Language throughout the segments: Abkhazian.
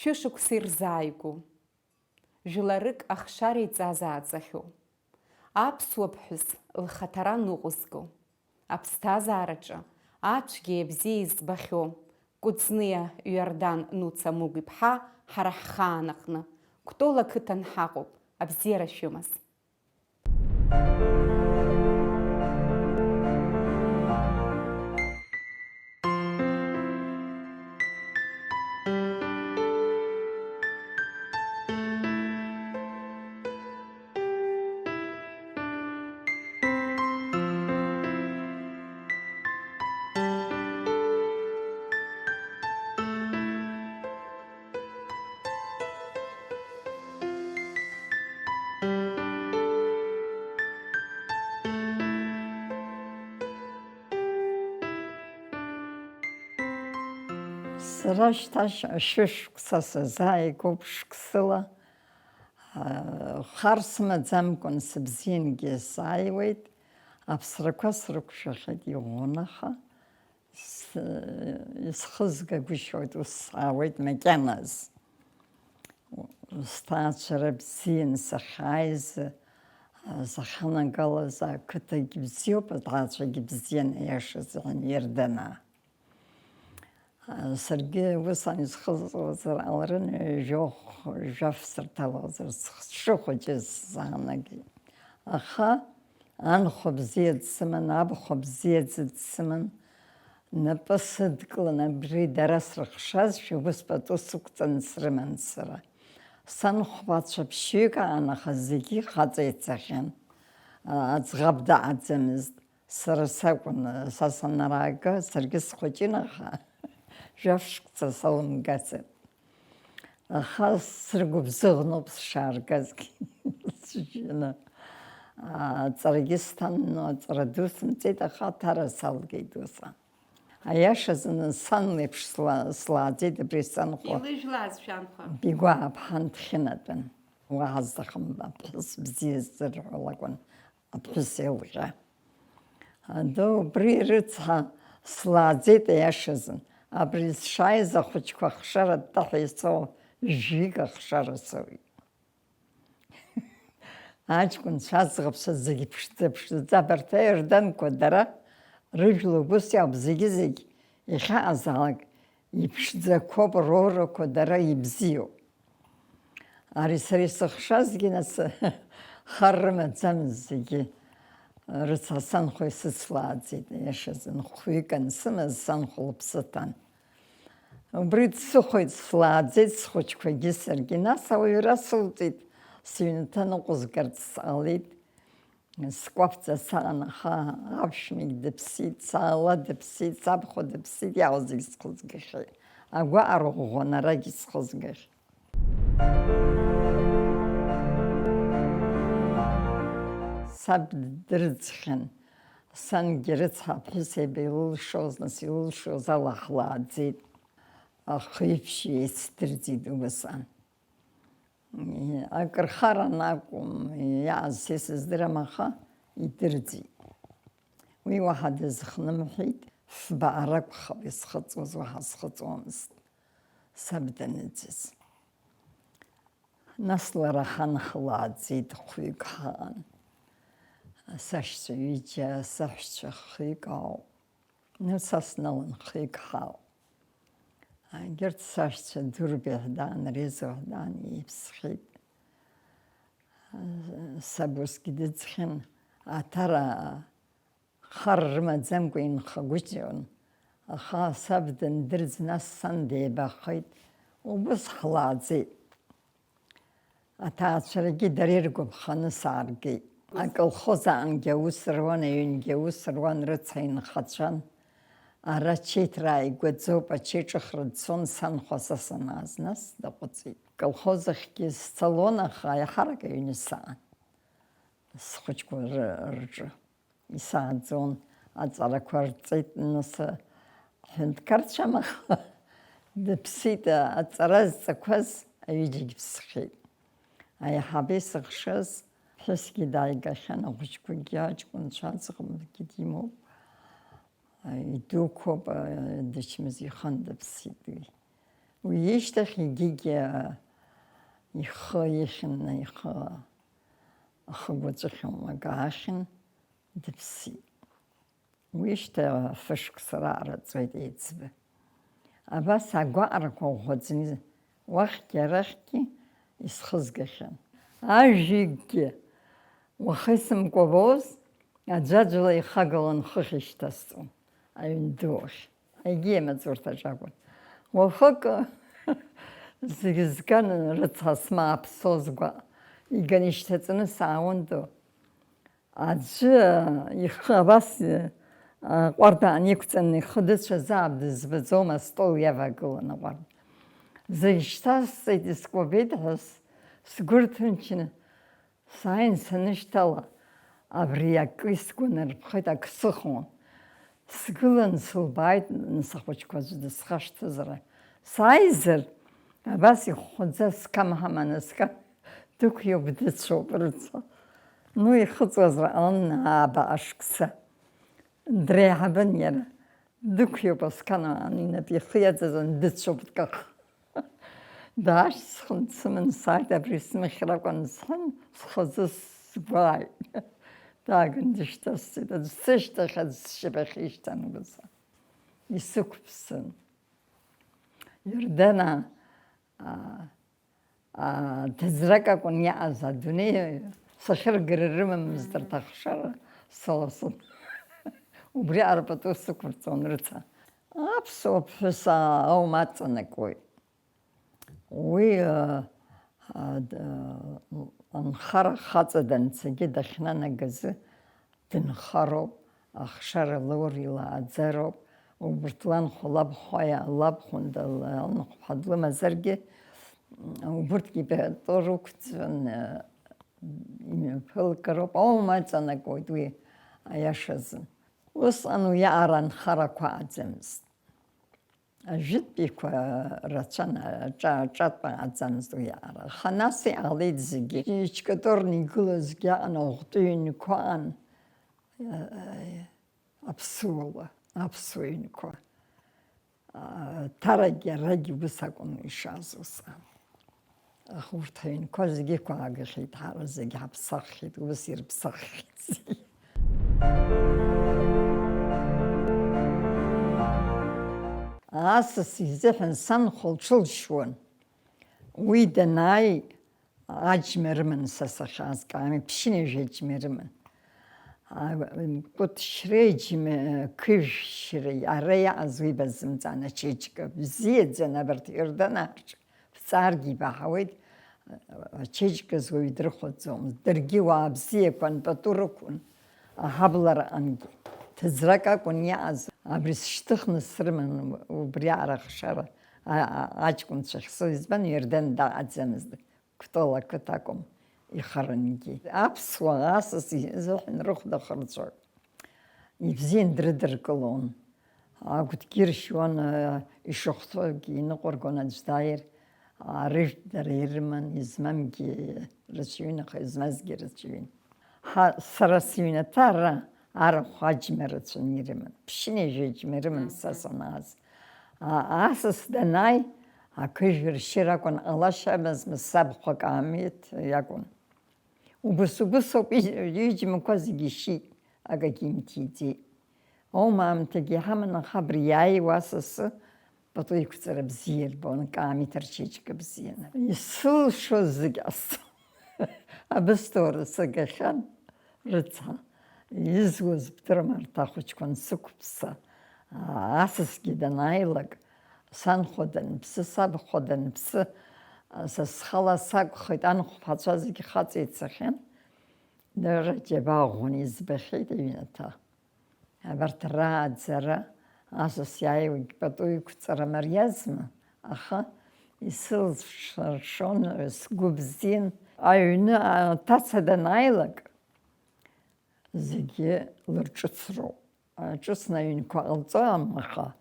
шәышықәса ирзааигәоу, жәларык ахшара иҵазааӡахьоу, аԥсуа ԥҳәыс лхаҭара ныҟәызго, аԥсҭазаараҿы ацәгьеи абзиеи избахьоу, Кәыҵниа Ҩардан Нуца Мугә-иԥҳа ҳара ҳхаан аҟны, Кәтол ақыҭан ҳаҟоуп, абзиара шәымаз. Сара шәышықәса сазааигәоуп шықәсыла, хар сымаӡамкәан сыбзиангьы сааиуеит, аԥсрақәа срықәшәахьеит иӷәӷәанаха, исхызгагәышьоит, ус саауеит макьаназ. Сҭаацәара бзиан сахьааиз, сахьанагалаз ақыҭагьы бзиоуп, аҭаацәагьы бзиан аиашазы Иарданаа. Саргьы усҟан изхызлазар алрын, жәаф сырҭалозар сшыхәыҷыз саанагеит. Аха анхәа бзиа дсыман, абхәа бзиаӡа дсыман, напы сыдкылан абри дара срыхшазшәа, ус пату сықәҵаны срыман сара. Санхәбацәа ԥшьҩык аан, аха зегьы хаҵа ицахьан. Аӡӷаб дааӡамызт. Сара сакәын, са санараага, саргьы схәыҷын, аха жәаф-шықәса салымгацын. Аха срыгәыбзыӷноуп сшааргазгьы сжьаны. Аҵарагьы сҭанны, аҵара ду сымҵеит, аха аҭара салгеит усҟан. Аиашазы сан леиԥш слааӡеит абри санхәа. Илыжәлаз шәанхәа? Бигәааԥҳан дхьынатәын. Уаҳа зҭахым аԥҳәыс бзиа ззырҳәо лакәын, аԥҳәыс еилҟьа. Адо убри рыцҳа слааӡеит аиашазын. Абри сшааиз ахәыҷқәа ахшара аттаҳәа ицо жәик ахшара соуит. Аҷкәынцәа аӡӷабцәа зегьы ԥшӡа-ԥшӡаӡа абарҭ аиарданқәа дара рыжәла убыс иауп, зегьы-зегь ихьаазаалак иԥшӡақәоуп, роурақәа дара ибзиоуп. Ари сара исыхшазгьы нас хар рымаӡамыз зегьы рыцҳа санхәа исыцлааӡеит аиашазын. Хәҩык ансымаз санхәа лыԥсы ҭан. Убри дсыхәеит, слааӡеит схәыҷқәагьы саргьы. Нас ауаҩра сылҵит, сыҩнаҭа ныҟәызгарц сҟалеит. Скәаԥӡа саан, аха аԥшәмагь дыԥсит, саала дыԥсит, сабхәа дыԥсит, иаауа зегь схызгахьеит. Агәаҟра ӷәӷәанарагьы схызгахьеит. Саб дрыӡхьан. Сангьы рыцҳа аԥҳәыс еиба илылшоз, нас илылшоз ала ҳлааӡеит. Ахыҩԥшьы еицдырӡит усҟан. Акырхаран акәым, иааз са исыздырам, аха идырӡит. Уи уаҳа дызхнымҳәит, фбаа ракәхап исхыҵуаз, уаҳа схыҵуамызт саб даныӡыз. Нас лара ҳанхлааӡеит, хәҩык ҳаан. Сашьцәа ҩыџьа, саҳәшьцәа хҩык ауп. Са сналан хҩык ҳауп. Егьырҭ сашьцәа Дурбеи ҳдаан, Резо ҳдаан иԥсхьеит. Саб усгьы дыӡхьан, аҭара хар рымаӡамкәа инхагәыҷын. Аха саб дандырӡ, нас сан деибахеит, убыс ҳлааӡеит. Аҭаацәарагьы дара иргәаԥханы сааргеит. Аколхоз аангьы аус руан, аҩнгьы аус руан, рыцҳа инхацәан. Ара чеиҭра ааигәаӡоуп, ачеиҿыхра дцон санхәа са санааз, нас даҟәыҵит. Колхоз ахьгьы сцалон, аха аиҳарак аҩны саан. Схәыҷқәа рҿы исааӡон, аҵарақәа рҵеит, нас ҳәынҭқарцәам, аха дыԥсит. Аҵара зҵақәаз аҩыџьагь ԥсхьеит. Аиҳабы исыхшаз ԥҳәысгьы дааигахьан, ахәыҷқәагьы, аҷкәынцәа, аӡӷабгьы димоуп. Идуқәоуп, дычмазаҩхан дыԥсит уи. ويشتخ يجي يخن أخبوتخم مقاخن دبسي ويشتا فشك سرارة زويد يتسبه أباس أقوارك وخدزني وقت يسخزقخن أجيك وخسم قبوز أجاجل يخاقلن خخشتستو أين دوش أيجي مزورتا جاقون وخاق زيزكان رتصما بصوزقا يغنيشتتن ساوندو أجي يخاباس قواردا يكتن خدتش زابد زبزوما ستول يفاقلن وارد زيشتاس سيدسكو بيدهس سقورتنشن ساين سنشتالا أبرياك يسكون ربخيتا كسخون سقلن سلبايت نسخوشكو زدسخاش تزرع سايزر بس يخدز سكام همان سكام دوك يبدت شو برتسا نو يخدز وزرع أنا باشكسا دريها بنيرا دوك يبس كانوا أني نبي خيات زن دت شو بتكخ داش سخن سمن سايت أبريس مخرقون سخن سخزس باي داغن دشتس دستشت خز شبخيشتن بس يسوق بسن يردنا تزرقا كون يعز الدنيا صخر قررم مزدر تخشر صلصن وبري عربتو سكرتون رتا أبسو بفسا أو ما تنكوي وي انخر خاطدن سجي دخنا نجز تنخرو أخشر لوري لا أتزرب وبرتلان خلاب خويا لاب خندل نقبض لما زرقي وبرتكي بطرق تن فلكروب أو ما تنكوي دوي أياشزن وصانو يعرن خرقوا عزمز أجد بيكو راتشان جات بعزمز دوي يعرن خناسي عليد زجي يشكتورني قلزجي أنا أغطين كوان أبسوين كوان ترجي رجي بساقون إشازوسا أخورتين كوزجي كواغي خيط هارزجي بسخيط وبصير بسخيط أساسي زحن سنخل شلشون ويدناي أجمر من سسخاز كامي بشيني جمر من قلت شريج كيف شري أريا أزوي بزمزانا تشيجك بزيد زنبرت إردنا سارجي بحويد تشيجك زوي درخوت زوم درجي وابزيه كون بطرقون أحبلر أنجي تزرقا كون يعز أبرس شتخن السرمن وبريع خشرة أجكم شخصو يزبن يردن دا أتزمزد كتولا كتاكم يخرنجي أبسوا أساسي زحن روح دخرجوا يفزين دردر كلون قلت كيرشوان يشوختو كي نقرقونا جداير عرفت دريرمن يزممكي رسيونا خيزمزجي رسيوين سرسيونا تارا عرف حجمرتون يرمن بشيني جمرمن ساسوناز أساس دناي أكجر شراكون الله شابز مسابقة كاميت يكون وبسو يجي مكوزي جيشي أجا كيمتيتي أو ما أمتجي همنا خبرياي واسس بطو يكتر بزير بون كامي ترشيجك بزينا يسول شو زجاس أبستور سجخان رتها يزوز بترمر تاخوش كون سكبسا أساس جدا نايلك سان خودن بس ساب خودن بس أساس خلاصاق خيطان خفاتشازي كي خاطي تسخن درجة باغوني زبخي دينتا عبرت راد زرا أساس يايو بطوي كتر مريزم أخا يسل شرشون سقوبزين أيونا تاسدا نايلك زيجي لرجتسرو جسنا ينكو ألزام أخا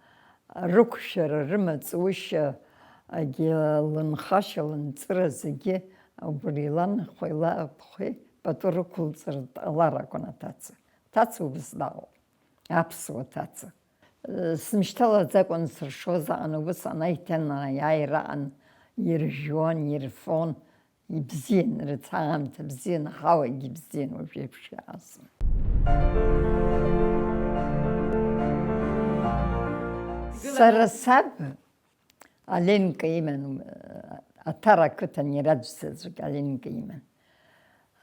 ركشر رمت وش أجي لنخاش لنترزجي أو بريلان خويلا بخي بطور كل زرد الله راكونا تاتس بزداو أبسو تاتس смышьҭалаӡакәан сыршоз аҟны ус анаиҭан аиааира иржәуан, ирфон, ибзиан, рыцҳаамҭа бзиан, аҳауагьы ибзиан уажә еиԥш иаасым. Сара саб Аленка иман, Аҭара ақыҭан иара аӡәзаҵәык Аленка иман.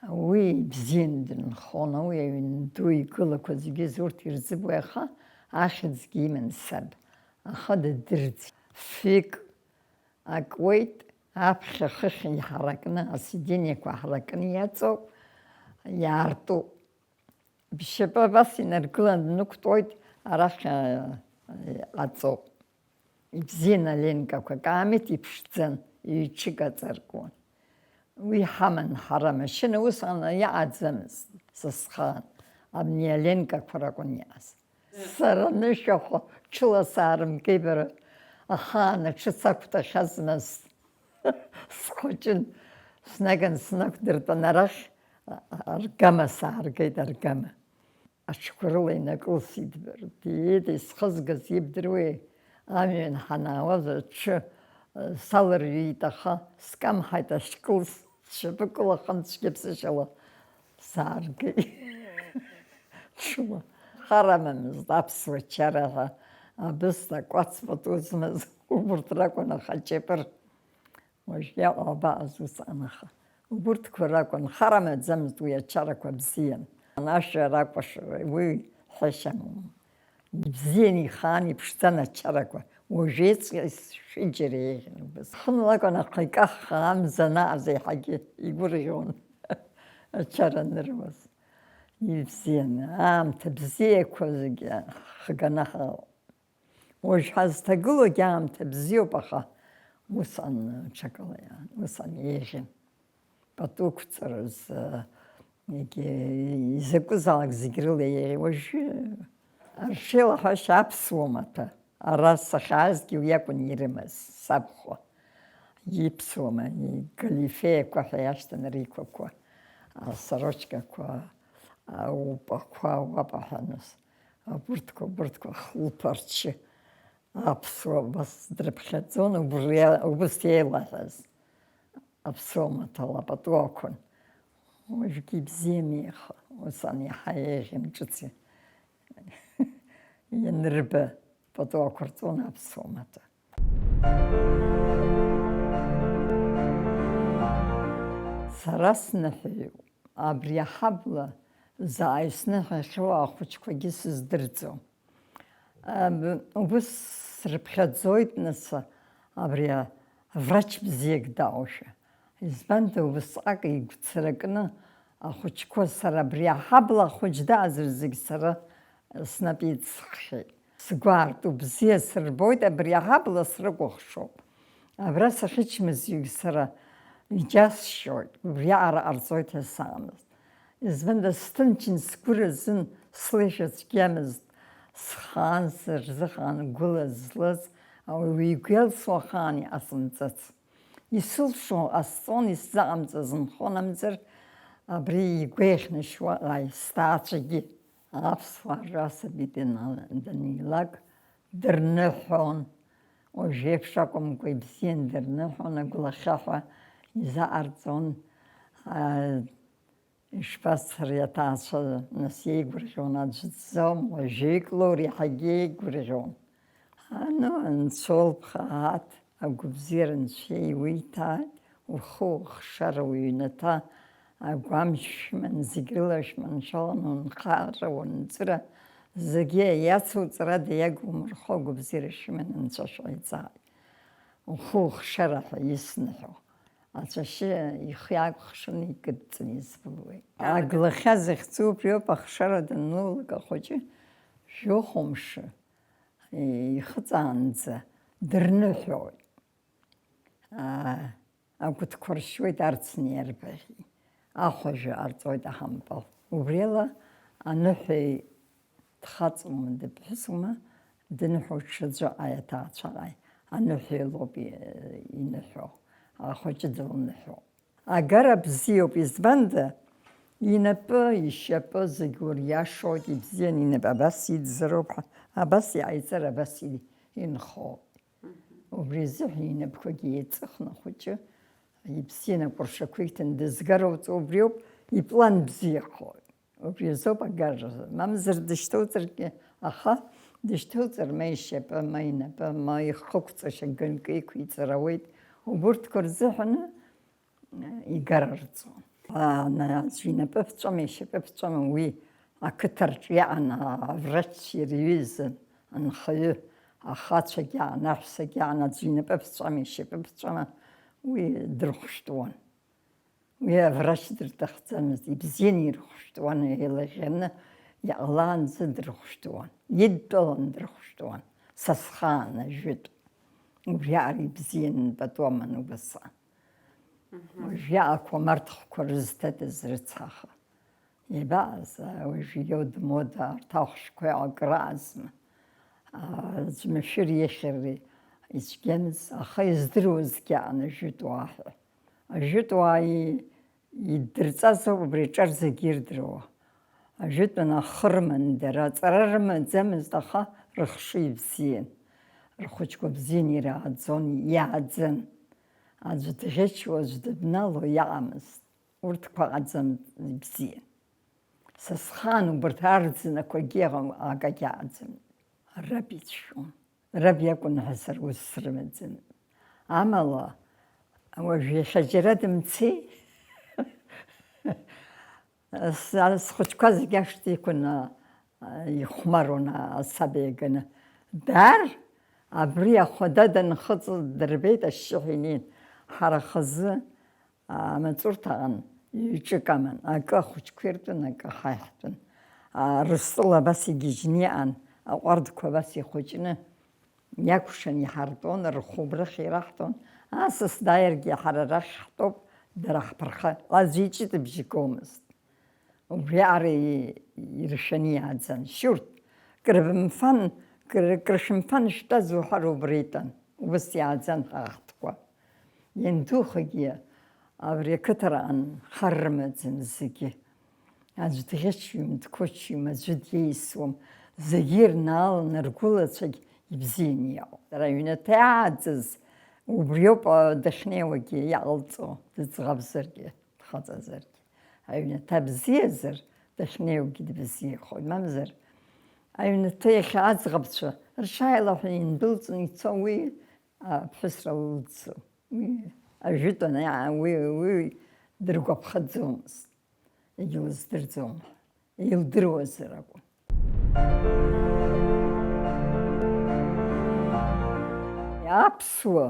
Уи бзиан дынхон, уи аҩн ду игылақәа зегьы урҭ ирзыбуа, аха ахьӡгьы иман саб. Аха дадырӡит. Фик акуеит, аԥхьа хыхь иҳаракны, асидениақәа ҳаракны иаҵоуп, иаартуп. Бшьапы абас инаргылан днықәтәоит, арахь аҵоуп. Ибзиан Аленкақәа, каамеҭ иԥшӡан, иҩҽыгаҵаркуан. Уи ҳаман ҳара амашьына, усҟан иааӡамызт сысхаан. Абни Аленкақәа ракәын иааз. Сара нышәахәа ҽыла саарымгеи бара, ахаан аҽы сақәҭәахьазмыз. Схәыҷын, снаган снақәдыртәан, арахь аргама сааргеит, аргама. Аҽқәа рыла инакылсит бара. Диит, исхызгаз ибдыруеи, амҩан ҳанаауаз аҽы салырҩит, аха скамҳаит, ашькыл сшьапыкылахан цәгьаԥсышьала сааргеит. Ҽыла. Харамамызт аԥсуа чараҳа, абысҭа акәац пату змаз убырҭ ракәын, аха ҷепыр. Уажә иаҟабааз усҟан, аха убырҭқәа ракәын, харамаӡамызт уи ачарақәа бзиан. Ашәа ракәашара, уи ҳәашьа амам. Ибзиан ихаан, иԥшӡан ачарақәа. Уажә шәыџьара еиӷьын убас. Хынла акәын, аха икахха амза анааз еиҳагьы игәырӷьон ачара аныруаз. Ибзиан, аамҭа бзиақәа зегьы хганы ҳаҟоуп. Уажә ҳазҭагылогьы аамҭа бзиоуп, аха усҟан ҽакала иаан, усҟан еиӷьын. Пату ықәҵарыз, изакәызаалак зегь рыла еиӷьын. Уажәы аршеилаҳәашьа аԥсуа маҭәа. Ара сахьаазгьы уи акәын ирымаз, сабхәа. Иԥсуама, игалифеақәа ҳәа иашьҭан риқәақәа, асарочкақәа, аупақәа, уаԥаҳәаныз, абырҭқәа хлыԥарчы, аԥсуа абас дрыԥхьаӡон, убыс еилаҳәаз. Аԥсуа маҭәала пату ақәын. Уажәгьы ибзиан иаха, усҟан иаҳа еиӷьын ҿыц ианрыба. Пату ақәырҵон аԥсуа маҭәа. Сара сныҳәаҩуп. Абри аҳабла заа исныҳәахьоу ахәыҷқәагьы сыздырӡом. Убыс срыԥхьаӡоит, нас абри аврач бзиак даушәа. Избанда убысҟак игәцаракны ахәыҷқәа, сара абри аҳабла ахәыҷ даазар зегь сара снапы иҵххьеит. Сгәаарту бзиа сырбоит, абри аҳабла срыкәыхшоуп. Абра сахьычмазҩгь сара иџьасшьоит, убриаҟара ҟарҵоит ҳәа саамызт. Избанда сҭынчын, сгәы разын, слеишәа цәгьамызт. Схаан, сырзыҟан гәыла злаз, уи игәы иалсуа ахаан иҟасымҵац. Исылшо ҟасҵон, исзаҟамҵаз нхон амӡыр, абри игәы еихьнашьуа сҭаацәагьы. Аԥсуаа расаби данилак дырныҳәон. Уажә еиԥш акәымкәа ибзиан дырныҳәон, агәлахьаҳәа изаҟарҵон. Ишԥасҳәари, аҭаацәа нас иеигәырӷьон, аӡә дзом, уажәык лоур иаҳагьы иеигәырӷьон. Анцәа улԥхааит, агәыбзиара Анцәа иуиҭааит, ухы ухшара уҩнаҭа, агәамшәман, зегь рыла шәманшәалан, унхара, унҵыра, зегьы иацуҵарада иагумырхо агәыбзиара шәыман Анцәа шәҟаиҵааит. Ухы ухшара ҳәа исныҳәо. Ацәашьы ихы иаақәхшаны икыдҵаны избылуеит. Аглахьа захьӡу убриоуп, ахшара данлылак ахәыҷы жәохәымш ихыҵаанӡа дырныҳәоит. Агәыҭқәа ршьуеит арцны иарбаӷьи. Ахәажәы ҟарҵоит аҳампал. Убриала аныҳәеи дхаҵоума, дыԥҳәысума, дыныҳәо ҽаӡәы аҭаацәаҟаи. Аныҳәеи лоуп иныҳәо. Ахәыҷы дылныҳәо. Агара бзиоуп, избанда инапы, ишьапы зегьы уриашоит, ибзиан инапы абас идзыроуп, абас иааиҵар абас инхоуп. Убри азыҳәан инапқәагьы еиҵыхны ахәыҷы ибзиан акәыршақәа дызгароуҵо убриоуп, иплан бзиахоит. Убри азоуп агаразы. Мамзар дышьҭоуҵаргьы, аха дышьҭоуҵар ма ишьапы, ма инапы, ма ихықәҵашьа ганкы иқәиҵар ауеит. Убурҭқәа рзыҳәаны игарараҵон. Аӡәы инапы ԥҵәама, ишьапы ԥҵәама, уи ақыҭаҿы иаан аврач иара иҩызан анхаҩы, ахацәагь иаан, аҳәсагь иаан, аӡәы инапы ԥҵәама, ишьапы ԥҵәама, уи дрыхәшәтәуан. Уи аврач дырҭахӡамызт, ибзиан ирыхәшәтәуан, еилаӷьаны иҟалаанӡа дрыхәшәтәуан, идтәалан дрыхәшәтәуан, са схаан ажәытә. Убриаара ибзиан патуаман убасҟан. Уажәиаақәа амарҭхәқәа рызҭадаз рыцҳаха. Иабааз, уажә иодмода арҭ ахәшәқәа акраазма. Аӡә машәыр иахьари ицәгьамыз, аха издыруазгьы аан ажәытә уааҳәа. Ажәытә уаа иддырҵаз ауп убри аҿар зегьы ирдыруа. Ажәытәан ахы рыман дара, аҵара рымаӡамызт, аха рыхшыҩ ибзиан. Рхәыҷқәа бзиан ирааӡон, иааӡан. Аӡәы дӷьычуа, аӡәы дыбнало иаамызт. Урҭқәа аҟаӡам ибзиан. Са схаан убарҭ арӡынақәагьы акагь ааӡам. Раб ицәшәон. Раб иакәын ҳәа сара ус срымаӡан. Амала, уажә иахьа џьара дымцеи. Схәыҷқәа зегьы ашҭа иқәын ихәмарон асаба иаганы. Дар, абри ахәада данхыҵыз дырбеит, ашьшьыҳәа инеин. Ҳара хазы амаҵурҭаҟан ҩ-ҿык аман. Акы ахәыҷқәа иртәын, акы ҳа иҳтәын. Рыстол абас игьежьны иаан, аҟәардәқәа абас ихәыҷны иакәшан иҳартәон, рхәы-брыхь ираҳҭон. Асас дааиргьы ҳара арахь ҳтәоуп, дара ҳԥырха. Аӡәы иҷыдабжьы гомызт. Убриаара иршәаны иааӡан. Шьурҭ, крышәымфан иштәаз уҳәар убри итәан. Убас иааӡан ҳаӷҭқәа. Иандухагьы абри ақыҭараҟан хар рымаӡам зегьы. Аӡәы дӷьычҩым, дқәычҩым, аӡәы диеисуам. Зегьы ирнаалан ргәылацәагь ибзиан иҟоуп. Дара аҩнаҭа иааӡаз убриоуп дахьнеиуагьы иаҟалҵо, дыӡӷабзаргьы, дхаҵазаргьы. Аҩнаҭа бзиазар, дахьнеиуагьы дбзиахоит. Мамзар, аҩнаҭа иахьа аӡӷабцәа рҽааилаҳәаны индәылҵын ицо, уи аԥҳәысра лыдҵо. Ажәытәан уи дыргәаԥхаӡомызт. Егьлыздырӡом, илдыруазар акәын. Аԥсуа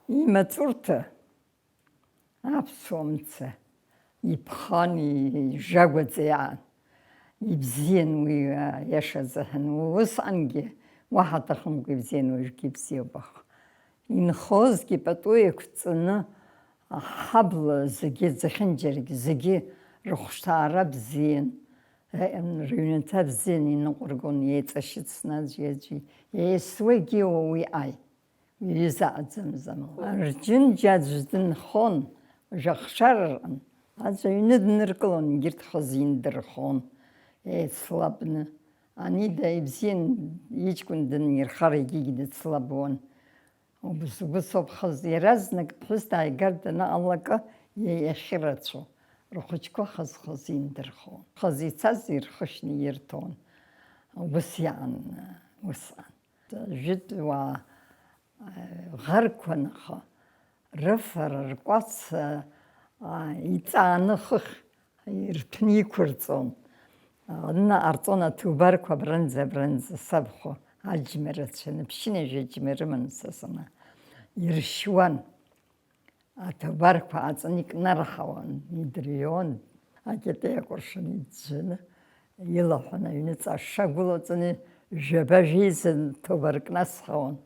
имаҵурҭа, аԥсуа мца иԥхан, ижагәаӡа иаан. Ибзиан уи иашазаҳан. Усҟангьы уаҳа аҭахымкәа ибзиан, уажәгьы ибзиоуп. Аха инхозгьы пату еиқәҵаны аҳабла зегьы, зехьынџьаргьы зегьы рыхәшҭаара бзиан, рыҩнаҭа бзиан иныҟәыргон, иеиҵашьыцны аӡәи иеисуа егьиуа уи аи. Изааӡамыз амала. Рџьынџь аӡәы дынхон, жәахшараҟан, аӡәы аҩны дныркылон, егьырҭ хазы индырхон, еицлабны. Анида ибзиан иҷкәын данирхар егьигьы дыцлабуан. Убысоуп хазы иаразнак ԥҳәыс дааигар данаҟалакы иахьырацәо. Рхәыҷқәа хаз-хаз индырхон. Хазы ицаз ирхышьны ирҭон. Убыс иаан усҟан. Жәытә уаа ӷарқәан, аха рыфара, ркәац иҵааны хыхь ирҭәны иқәырҵон. Ҟарҵон аҭубарқәа брынӡа сабхәа аџьма рацәаны, ԥшьынажә аџьма рыман са сана. Иршьуан. Аҭубарқәа аҵаны икнарҳауан, идырҩуан, акьатеиа акәыршан иӡәӡәаны, илаҳәан аҩныҵа ашша гәылаҵаны, жәабажә еизан ҭубарк насҳауан.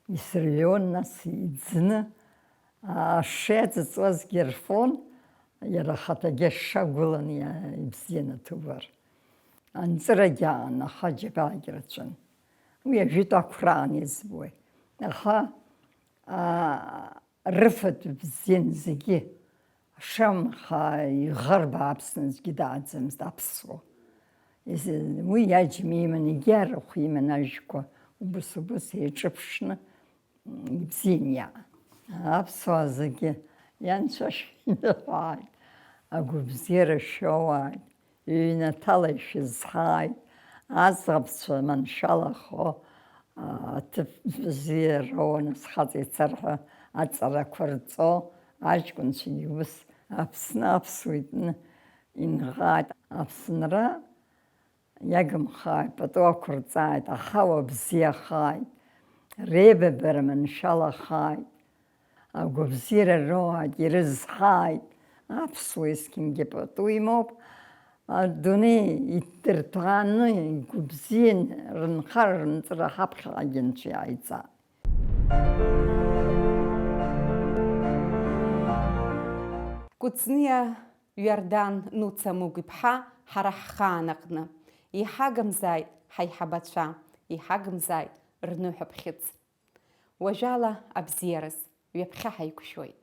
Исырҩуан, нас иӡны, ашша иаҵыҵуазгьы рфон, иара ахаҭагьы ашша гәылан ибзиан аҭубар. Анҵырагь аан, аха џьабаагь рацәан. Уи ажәытә ақәраан избоит. Аха рыфатә бзиан зегьы, шамха иӷарба аԥсны дааӡамызт аԥсуа. Уи иаџьма иманы, егьарахә иманы ажәқәа убыс еиҿыԥшны ибзиан иаан. Аԥсуаа зегьы ианцәашәааит, агәабзиара шәоуааит, ҩнаҭала ишәызҳааит, аӡӷабцәа маншәалахо аҭыԥ бзиароу насхаҵа ицар ҳәа аҵарақәа рҵо, аҷкәынцәагьы ус Аԥсны аԥсуа итәны инӷааит. Аԥсынра иагымхааит, пату ақәырҵааит, аҳауа бзиахааит, реибабара маншәалахааит, агәабзиара роуааит, ирызҳааит. Аԥсуа есқьынгьы пату имоуп, адунеи иддырҭәааны игәыбзиан рынхара рынҵыра ҳаԥхьаҟа агьынцәа иааиҵааит. Кәыҵниа Ҩардан Нуца Мугә-иԥҳа ҳара ҳхаан аҟны. Иҳагымзааит ҳаиҳабацәа, иҳагымзааит рныҳәаԥхьыӡ. Уажәала абзиараз ҩаԥхьа ҳаиқәшәоит.